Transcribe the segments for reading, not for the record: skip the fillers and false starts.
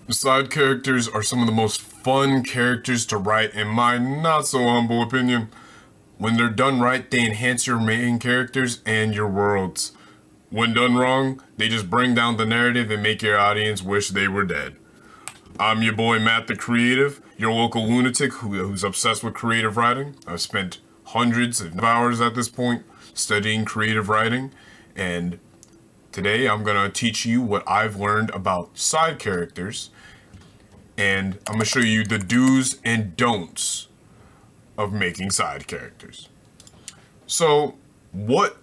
Side characters are some of the most fun characters to write, in my not so humble opinion. When they're done right, they enhance your main characters and your worlds. When done wrong, they just bring down the narrative and make your audience wish they were dead. I'm your boy Matt the Creative, your local lunatic who's obsessed with creative writing. I've spent hundreds of hours at this point studying creative writing, and today I'm going to teach you what I've learned about side characters, and I'm going to show you the do's and don'ts of making side characters. So, what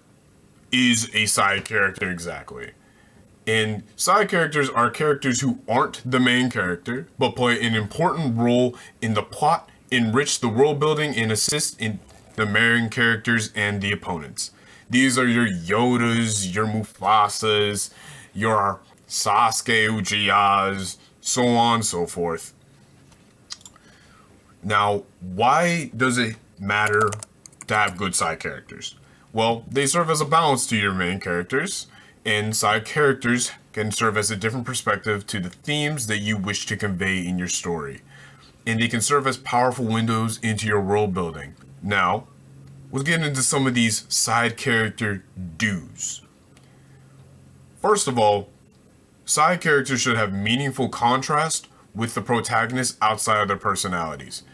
is a side character exactly? And side characters are characters who aren't the main character, but play an important role in the plot, enrich the world building, and assist in the main characters and the opponents. These are your Yodas, your Mufasas, your Sasuke Uchihas, so on and so forth. Now, why does it matter to have good side characters? Well, they serve as a balance to your main characters, and side characters can serve as a different perspective to the themes that you wish to convey in your story. And they can serve as powerful windows into your world building. Now, let's get into some of these side character do's. First of all, side characters should have meaningful contrast with the protagonist outside of their personalities.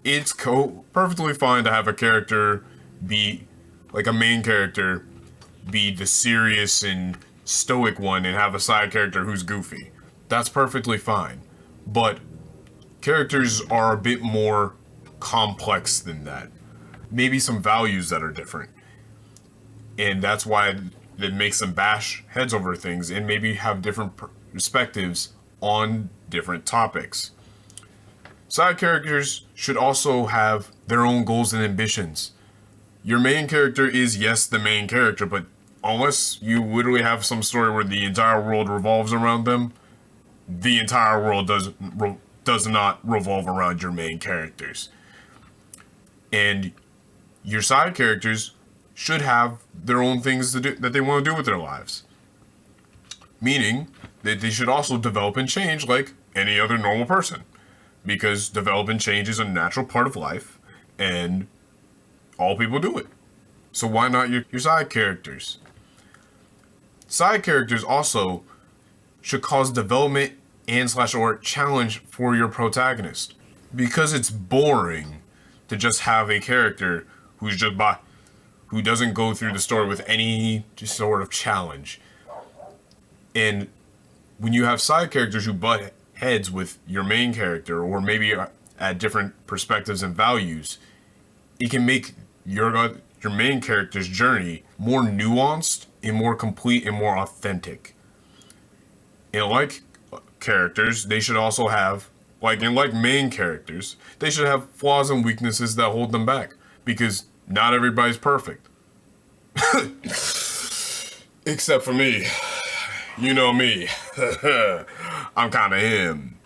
It's perfectly fine to have a character be, like a main character, be the serious and stoic one and have a side character who's goofy. That's perfectly fine. But characters are a bit more complex than that. Maybe some values that are different. And that's why it makes them bash heads over things and maybe have different perspectives on different topics. Side characters should also have their own goals and ambitions. Your main character is, yes, the main character, but unless you literally have some story where the entire world revolves around them, the entire world does not revolve around your main characters. And your side characters should have their own things to do that they want to do with their lives. Meaning that they should also develop and change like any other normal person. Because develop and change is a natural part of life, and all people do it. So why not your side characters? Side characters also should cause development and / or challenge for your protagonist. Because it's boring to just have a character who doesn't go through the story with any sort of challenge. And when you have side characters who butt heads with your main character, or maybe at different perspectives and values, it can make your main character's journey more nuanced and more complete and more authentic. And like characters, they should also have, like main characters, they should have flaws and weaknesses that hold them back, because not everybody's perfect. Except for me. You know me. I'm kind of him.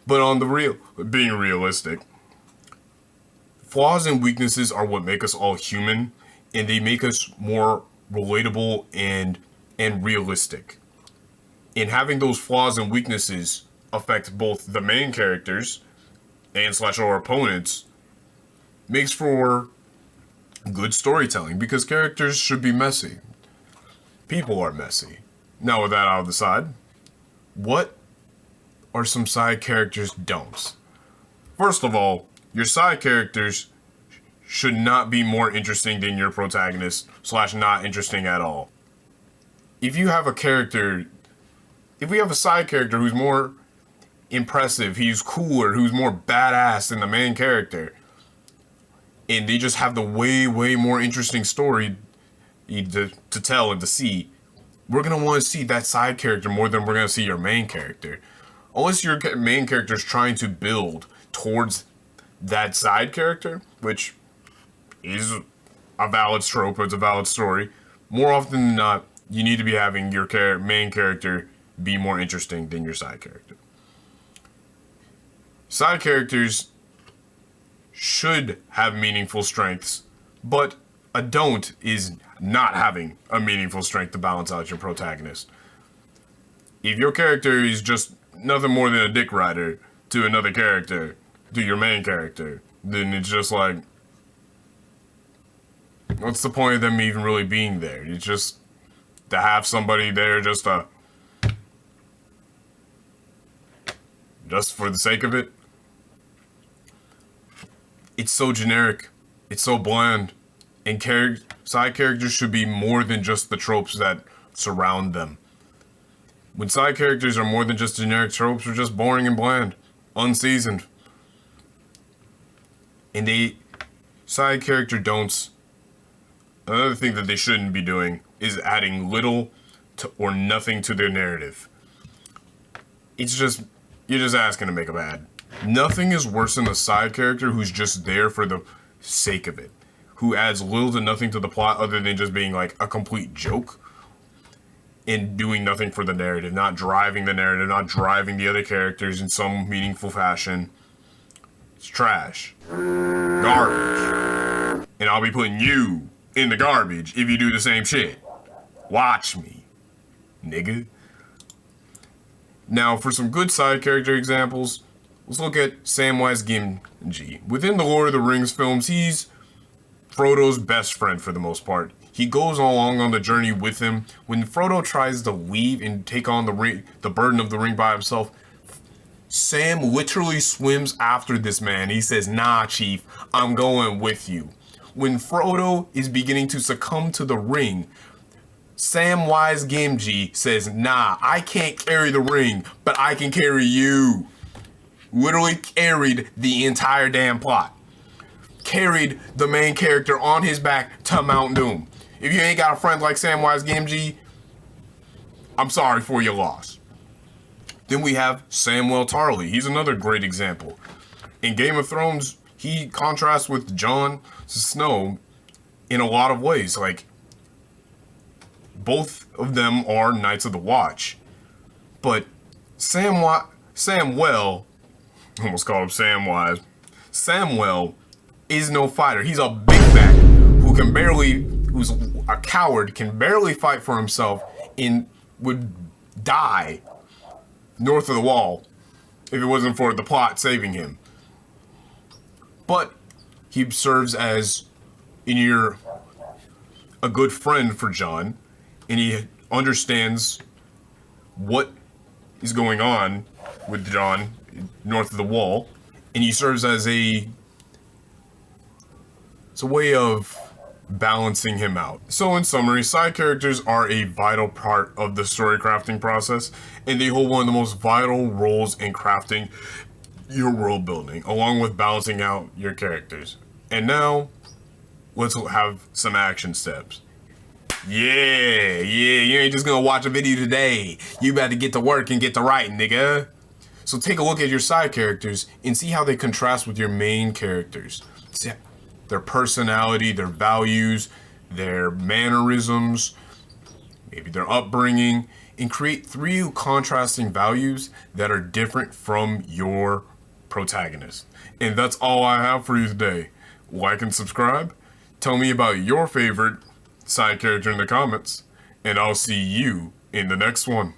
But on the being realistic, flaws and weaknesses are what make us all human, and they make us more relatable and realistic. And having those flaws and weaknesses affect both the main characters and / or opponents makes for good storytelling, because characters should be messy. People are messy. Now with that out of the side, what are some side characters' don'ts? First of all, your side characters should not be more interesting than your protagonist / not interesting at all. If we have a side character who's more impressive, he's cooler, who's more badass than the main character, and they just have the way more interesting story to tell and to see, we're going to want to see that side character more than we're going to see your main character. Unless your main character is trying to build towards that side character, which is a valid trope, it's a valid story, more often than not, you need to be having your main character be more interesting than your side character. Side characters should have meaningful strengths, but a don't is not having a meaningful strength to balance out your protagonist. If your character is just nothing more than a dick rider to another character, to your main character, then it's just like, what's the point of them even really being there? It's just to have somebody there just for the sake of it. It's so generic. It's so bland. And side characters should be more than just the tropes that surround them. When side characters are more than just generic tropes, they're just boring and bland, unseasoned. And side character don'ts. Another thing that they shouldn't be doing is adding little to or nothing to their narrative. It's just, you're just asking to make a bad. Nothing is worse than a side character who's just there for the sake of it, who adds little to nothing to the plot other than just being like a complete joke and doing nothing for the narrative, not driving the narrative, not driving the other characters in some meaningful fashion. It's trash. Garbage. And I'll be putting you in the garbage if you do the same shit. Watch me, nigga. Now, for some good side character examples, let's look at Samwise Gamgee. Within the Lord of the Rings films, he's Frodo's best friend for the most part. He goes along on the journey with him. When Frodo tries to leave and take on the burden of the ring by himself, Sam literally swims after this man. He says, "Nah, Chief, I'm going with you." When Frodo is beginning to succumb to the ring, Samwise Gamgee says, "Nah, I can't carry the ring, but I can carry you." Literally carried the entire damn plot. Carried the main character on his back to Mount Doom. If you ain't got a friend like Samwise Gamgee, I'm sorry for your loss. Then we have Samwell Tarly. He's another great example. In Game of Thrones, he contrasts with Jon Snow in a lot of ways. Like, both of them are Knights of the Watch. But Samwell, almost called him Samwise, Samwell is no fighter. He's a big back who's a coward, can barely fight for himself, and would die north of the wall if it wasn't for the plot saving him. But he serves as a good friend for Jon, and he understands what is going on with Jon north of the wall, and he serves as it's a way of balancing him out. So in summary, side characters are a vital part of the story crafting process, and they hold one of the most vital roles in crafting your world building, along with balancing out your characters. And now, let's have some action steps. Yeah, you ain't just gonna watch a video today. You better get to work and get to writing, nigga. So take a look at your side characters and see how they contrast with your main characters. See their personality, their values, their mannerisms, maybe their upbringing, and create 3 contrasting values that are different from your protagonist. And that's all I have for you today. Like and subscribe. Tell me about your favorite side character in the comments, and I'll see you in the next one.